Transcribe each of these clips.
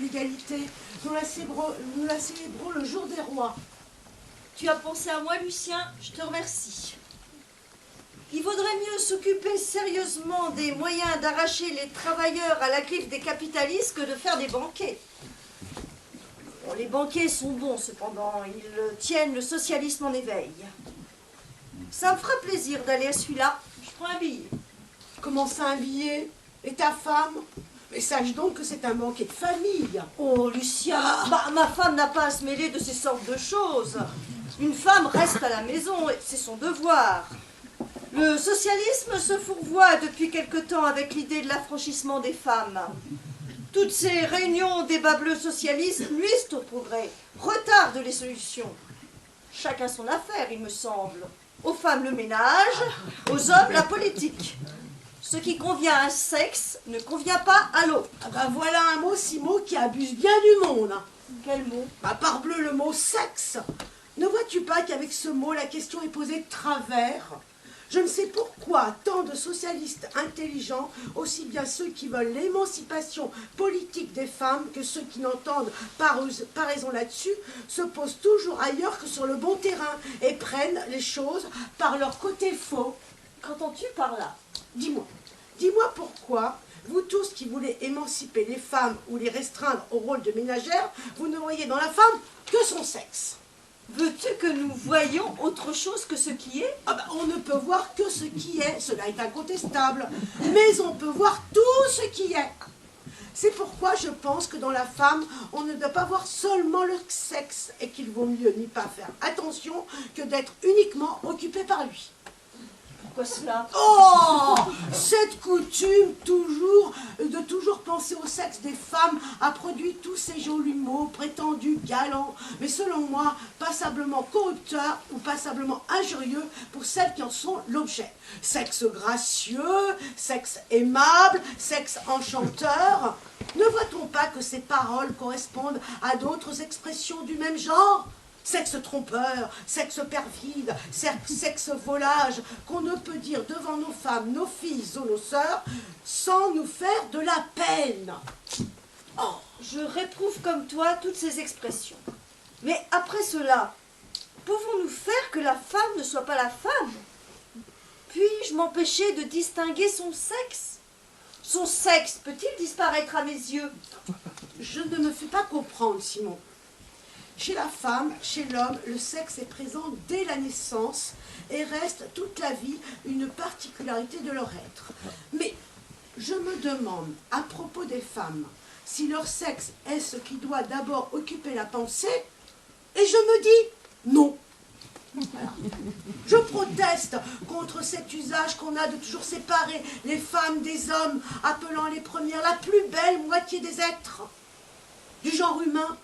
l'égalité. Nous la célébrons le jour des rois. Tu as pensé à moi, Lucien, je te remercie. Il vaudrait mieux s'occuper sérieusement des moyens d'arracher les travailleurs à la griffe des capitalistes que de faire des banquets. Bon, les banquets sont bons, cependant, ils tiennent le socialisme en éveil. Ça me fera plaisir d'aller à celui-là. Je prends un billet. Comment ça, un billet? Et ta femme? Mais sache donc que c'est un banquet de famille. Oh, Lucien, ma femme n'a pas à se mêler de ces sortes de choses. Une femme reste à la maison, et c'est son devoir. Le socialisme se fourvoie depuis quelque temps avec l'idée de l'affranchissement des femmes. Toutes ces réunions débats bleus socialistes nuisent au progrès, retardent les solutions. Chacun son affaire, il me semble. Aux femmes le ménage, aux hommes la politique. Ce qui convient à un sexe ne convient pas à l'autre. Ah ben voilà un mot, Simon, qui abuse bien du monde. Quel mot? Bah, parbleu, le mot sexe. Ne vois-tu pas qu'avec ce mot, la question est posée de travers? Je ne sais pourquoi tant de socialistes intelligents, aussi bien ceux qui veulent l'émancipation politique des femmes que ceux qui n'entendent pas raison là-dessus, se posent toujours ailleurs que sur le bon terrain et prennent les choses par leur côté faux. Qu'entends-tu par là? Dis-moi pourquoi, vous tous qui voulez émanciper les femmes ou les restreindre au rôle de ménagère, vous ne voyez dans la femme que son sexe. Veux-tu que nous voyions autre chose que ce qui est? Ah ben, on ne peut voir que ce qui est, cela est incontestable, mais on peut voir tout ce qui est. C'est pourquoi je pense que dans la femme, on ne doit pas voir seulement le sexe et qu'il vaut mieux n'y pas faire attention que d'être uniquement occupé par lui. Pourquoi cela? Oh, cette coutume de toujours penser au sexe des femmes a produit tous ces jolis mots prétendus galants, mais selon moi, passablement corrupteurs ou passablement injurieux pour celles qui en sont l'objet. Sexe gracieux, sexe aimable, sexe enchanteur. Ne voit-on pas que ces paroles correspondent à d'autres expressions du même genre? Sexe trompeur, sexe perfide, sexe volage, qu'on ne peut dire devant nos femmes, nos filles ou nos sœurs, sans nous faire de la peine. Oh, je réprouve comme toi toutes ces expressions. Mais après cela, pouvons-nous faire que la femme ne soit pas la femme? Puis-je m'empêcher de distinguer son sexe? Son sexe peut-il disparaître à mes yeux? Je ne me fais pas comprendre, Simon. Chez la femme, chez l'homme, le sexe est présent dès la naissance et reste toute la vie une particularité de leur être. Mais je me demande, à propos des femmes, si leur sexe est ce qui doit d'abord occuper la pensée, et je me dis non. Voilà. Je proteste contre cet usage qu'on a de toujours séparer les femmes des hommes, appelant les premières la plus belle moitié des êtres du genre humain.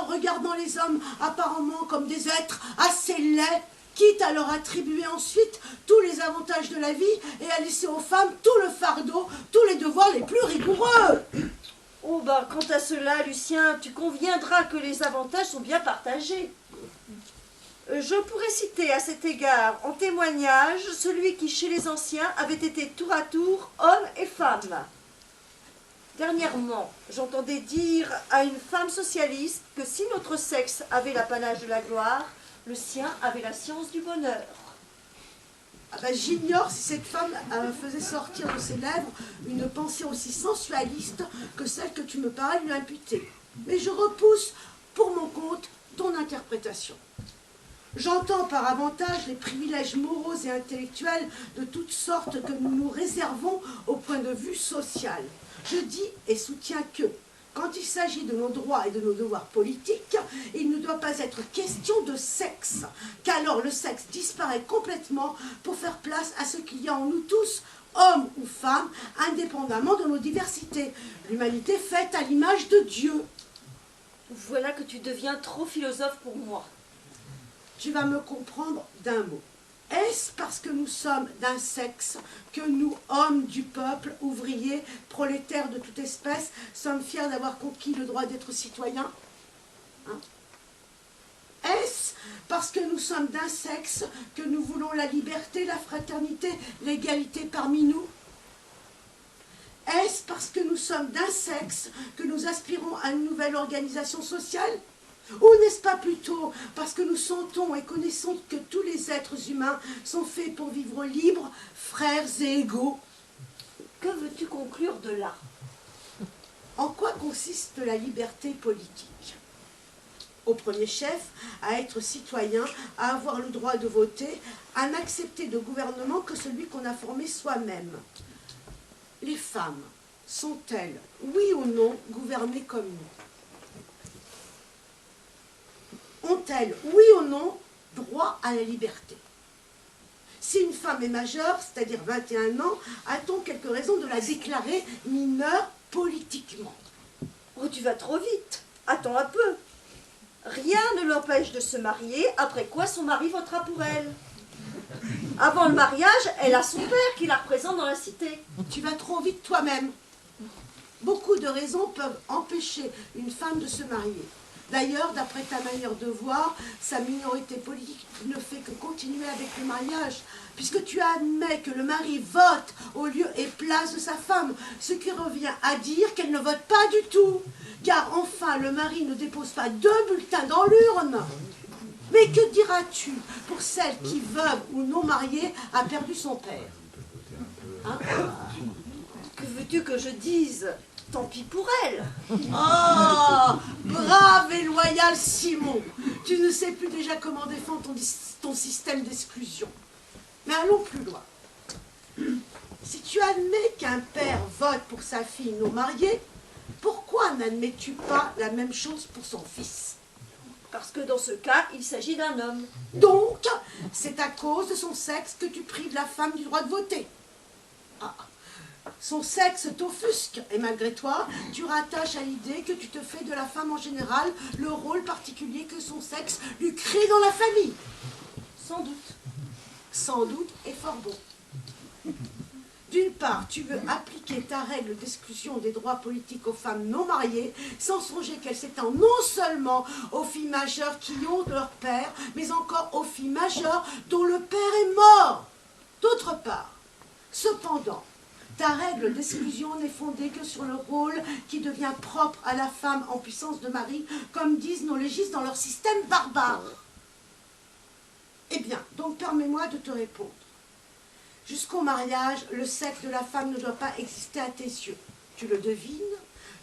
Regardant les hommes apparemment comme des êtres assez laids, quitte à leur attribuer ensuite tous les avantages de la vie et à laisser aux femmes tout le fardeau, tous les devoirs les plus rigoureux. Oh bah, quant à cela, Lucien, tu conviendras que les avantages sont bien partagés. Je pourrais citer à cet égard en témoignage celui qui, chez les anciens, avait été tour à tour homme et femme. Dernièrement, j'entendais dire à une femme socialiste que si notre sexe avait l'apanage de la gloire, le sien avait la science du bonheur. Ah ben, j'ignore si cette femme faisait sortir de ses lèvres une pensée aussi sensualiste que celle que tu me parais lui imputer. Mais je repousse pour mon compte ton interprétation. J'entends par avantage les privilèges moraux et intellectuels de toutes sortes que nous nous réservons au point de vue social. Je dis et soutiens que, quand il s'agit de nos droits et de nos devoirs politiques, il ne doit pas être question de sexe, qu'alors le sexe disparaît complètement pour faire place à ce qu'il y a en nous tous, hommes ou femmes, indépendamment de nos diversités. L'humanité faite à l'image de Dieu. Voilà que tu deviens trop philosophe pour moi. Tu vas me comprendre d'un mot. Est-ce parce que nous sommes d'un sexe que nous, hommes du peuple, ouvriers, prolétaires de toute espèce, sommes fiers d'avoir conquis le droit d'être citoyens? Est-ce parce que nous sommes d'un sexe que nous voulons la liberté, la fraternité, l'égalité parmi nous? Est-ce parce que nous sommes d'un sexe que nous aspirons à une nouvelle organisation sociale? Ou n'est-ce pas plutôt parce que nous sentons et connaissons que tous les êtres humains sont faits pour vivre libres, frères et égaux? Que veux-tu conclure de là? En quoi consiste la liberté politique? Au premier chef, à être citoyen, à avoir le droit de voter, à n'accepter de gouvernement que celui qu'on a formé soi-même. Les femmes sont-elles, oui ou non, gouvernées comme nous? Ont-elles, oui ou non, droit à la liberté? Si une femme est majeure, c'est-à-dire 21 ans, a-t-on quelque raison de la déclarer mineure politiquement? Oh, tu vas trop vite. Attends un peu. Rien ne l'empêche de se marier, après quoi son mari votera pour elle. Avant le mariage, elle a son père qui la représente dans la cité. Tu vas trop vite toi-même. Beaucoup de raisons peuvent empêcher une femme de se marier. D'ailleurs, d'après ta manière de voir, sa minorité politique ne fait que continuer avec le mariage, puisque tu admets que le mari vote au lieu et place de sa femme, ce qui revient à dire qu'elle ne vote pas du tout, car enfin le mari ne dépose pas 2 bulletins dans l'urne. Mais que diras-tu pour celle qui, veuve ou non mariée, a perdu son père? Hein? Que veux-tu que je dise? Tant pis pour elle. Oh, brave et loyal Simon, tu ne sais plus déjà comment défendre ton système d'exclusion. Mais allons plus loin. Si tu admets qu'un père vote pour sa fille non mariée, pourquoi n'admets-tu pas la même chose pour son fils? Parce que dans ce cas, il s'agit d'un homme. Donc, c'est à cause de son sexe que tu prives la femme du droit de voter. Ah, son sexe t'offusque, et malgré toi, tu rattaches à l'idée que tu te fais de la femme en général le rôle particulier que son sexe lui crée dans la famille. Sans doute. Sans doute et fort bon. D'une part, tu veux appliquer ta règle d'exclusion des droits politiques aux femmes non mariées, sans songer qu'elle s'étend non seulement aux filles majeures qui ont leur père, mais encore aux filles majeures dont le père est mort. D'autre part, cependant, ta règle d'exclusion n'est fondée que sur le rôle qui devient propre à la femme en puissance de mari, comme disent nos légistes dans leur système barbare. Eh bien, donc permets-moi de te répondre. Jusqu'au mariage, le sexe de la femme ne doit pas exister à tes yeux. Tu le devines,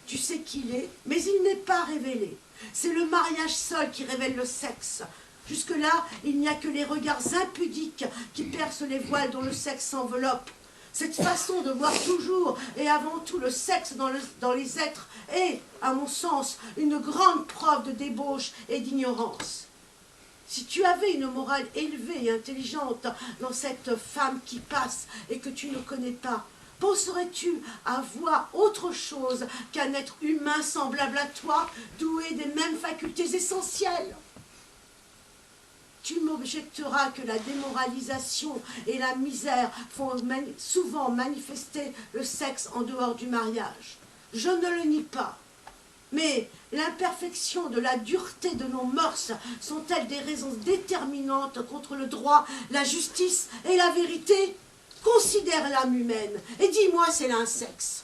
tu sais qu'il est, mais il n'est pas révélé. C'est le mariage seul qui révèle le sexe. Jusque-là, il n'y a que les regards impudiques qui percent les voiles dont le sexe s'enveloppe. Cette façon de voir toujours et avant tout le sexe dans les êtres est, à mon sens, une grande preuve de débauche et d'ignorance. Si tu avais une morale élevée et intelligente dans cette femme qui passe et que tu ne connais pas, penserais-tu à voir autre chose qu'un être humain semblable à toi, doué des mêmes facultés essentielles? Tu m'objecteras que la démoralisation et la misère font souvent manifester le sexe en dehors du mariage. Je ne le nie pas. Mais l'imperfection de la dureté de nos mœurs sont-elles des raisons déterminantes contre le droit, la justice et la vérité? Considère l'âme humaine et dis-moi si elle a un sexe.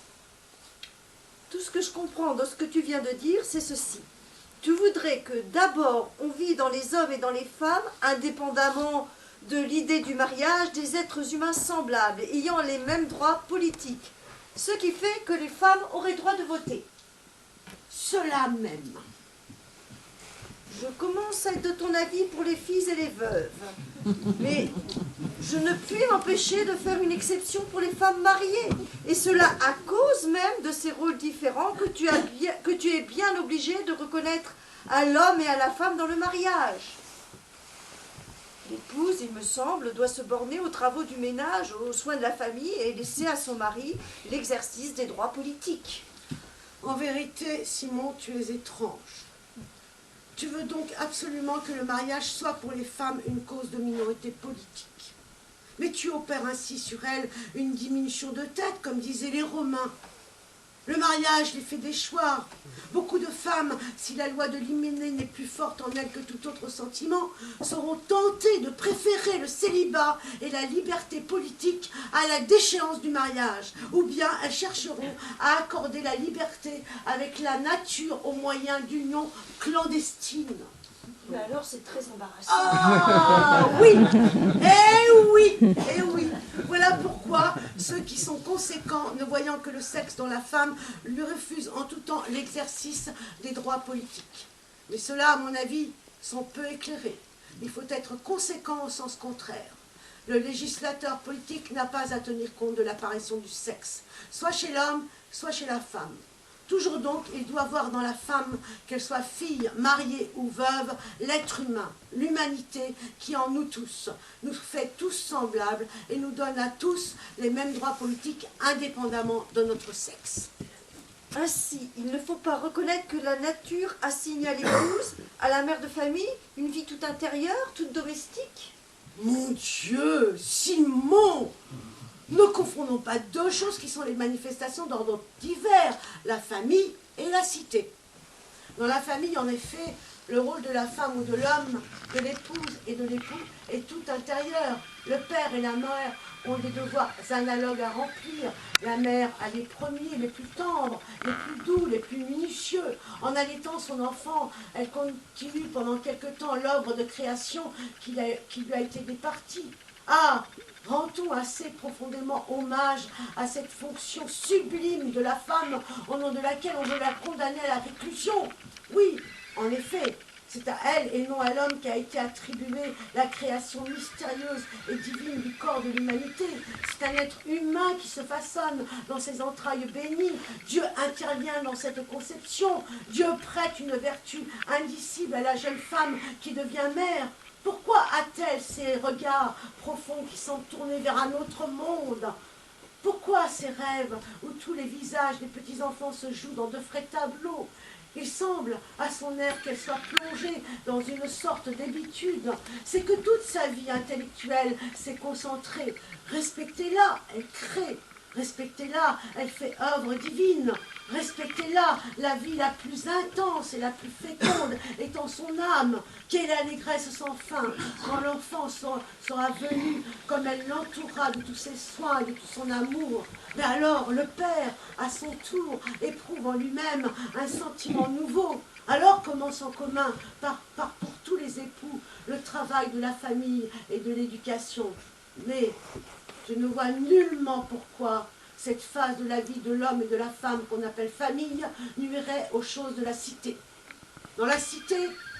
Tout ce que je comprends de ce que tu viens de dire, c'est ceci. Tu voudrais que d'abord on vit dans les hommes et dans les femmes, indépendamment de l'idée du mariage, des êtres humains semblables, ayant les mêmes droits politiques, ce qui fait que les femmes auraient droit de voter. Cela même. Je commence à être de ton avis pour les filles et les veuves, mais je ne puis m'empêcher de faire une exception pour les femmes mariées, et cela à cause même de ces rôles différents que tu es bien obligé de reconnaître à l'homme et à la femme dans le mariage. L'épouse, il me semble, doit se borner aux travaux du ménage, aux soins de la famille et laisser à son mari l'exercice des droits politiques. En vérité, Simon, tu es étrange. Tu veux donc absolument que le mariage soit pour les femmes une cause de minorité politique. Mais tu opères ainsi sur elles une diminution de tête, comme disaient les Romains. Le mariage les fait déchoir. Beaucoup de femmes, si la loi de l'hyménée n'est plus forte en elles que tout autre sentiment, seront tentées de préférer le célibat et la liberté politique à la déchéance du mariage. Ou bien elles chercheront à accorder la liberté avec la nature au moyen d'unions clandestines. Mais alors c'est très embarrassant. Ah oui, eh oui. Voilà pourquoi ceux qui sont conséquents, ne voyant que le sexe dans la femme, lui refusent en tout temps l'exercice des droits politiques. Mais ceux-là, à mon avis, sont peu éclairés. Il faut être conséquent au sens contraire. Le législateur politique n'a pas à tenir compte de l'apparition du sexe, soit chez l'homme, soit chez la femme. Toujours donc, il doit voir dans la femme, qu'elle soit fille, mariée ou veuve, l'être humain, l'humanité qui en nous tous, nous fait tous semblables et nous donne à tous les mêmes droits politiques indépendamment de notre sexe. Ainsi, il ne faut pas reconnaître que la nature assigne à l'épouse, à la mère de famille, une vie toute intérieure, toute domestique. Mon Dieu, Simon! Ne confondons pas deux choses qui sont les manifestations d'ordre divers, la famille et la cité. Dans la famille, en effet, le rôle de la femme ou de l'homme, de l'épouse et de l'époux est tout intérieur. Le père et la mère ont des devoirs analogues à remplir. La mère a les premiers, les plus tendres, les plus doux, les plus minutieux. En allaitant son enfant, elle continue pendant quelque temps l'œuvre de création qui lui a été départie. Ah, rend-on assez profondément hommage à cette fonction sublime de la femme au nom de laquelle on veut la condamner à la réclusion? Oui, en effet, c'est à elle et non à l'homme qu'a été attribuée la création mystérieuse et divine du corps de l'humanité. C'est un être humain qui se façonne dans ses entrailles bénies. Dieu intervient dans cette conception. Dieu prête une vertu indicible à la jeune femme qui devient mère. Pourquoi a-t-elle ces regards profonds qui semblent tournés vers un autre monde? Pourquoi ces rêves où tous les visages des petits-enfants se jouent dans de frais tableaux? Il semble à son air qu'elle soit plongée dans une sorte d'habitude. C'est que toute sa vie intellectuelle s'est concentrée. Respectez-la, elle crée. Respectez-la, elle fait œuvre divine. Respectez-la, la vie la plus intense et la plus féconde est en son âme. Quelle allégresse sans fin quand l'enfant sera venu, comme elle l'entourera de tous ses soins et de tout son amour. Mais alors, le père, à son tour, éprouve en lui-même un sentiment nouveau. Alors commence en commun, pour tous les époux, le travail de la famille et de l'éducation. Mais je ne vois nullement pourquoi cette phase de la vie de l'homme et de la femme qu'on appelle famille nuirait aux choses de la cité. Dans la cité,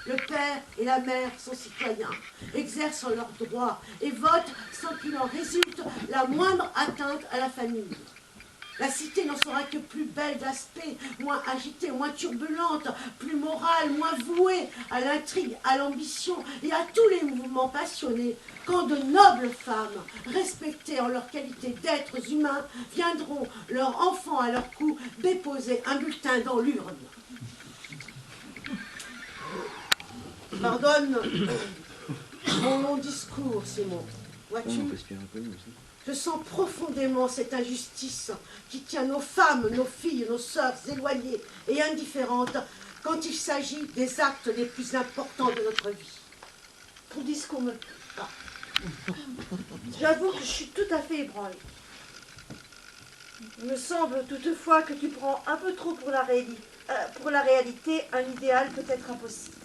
le père et la mère sont citoyens, exercent leurs droits et votent sans qu'il en résulte la moindre atteinte à la famille. La cité n'en sera que plus belle d'aspect, moins agitée, moins turbulente, plus morale, moins vouée à l'intrigue, à l'ambition et à tous les mouvements passionnés, quand de nobles femmes, respectées en leur qualité d'êtres humains, viendront, leur enfant à leur cou, déposer un bulletin dans l'urne. Pardonne mon long discours, Simon. Vois-tu ? Je sens profondément cette injustice qui tient nos femmes, nos filles, nos sœurs éloignées et indifférentes quand il s'agit des actes les plus importants de notre vie. Ton discours me plaît pas. J'avoue que je suis tout à fait ébranlée. Il me semble toutefois que tu prends un peu trop pour la réalité un idéal peut-être impossible.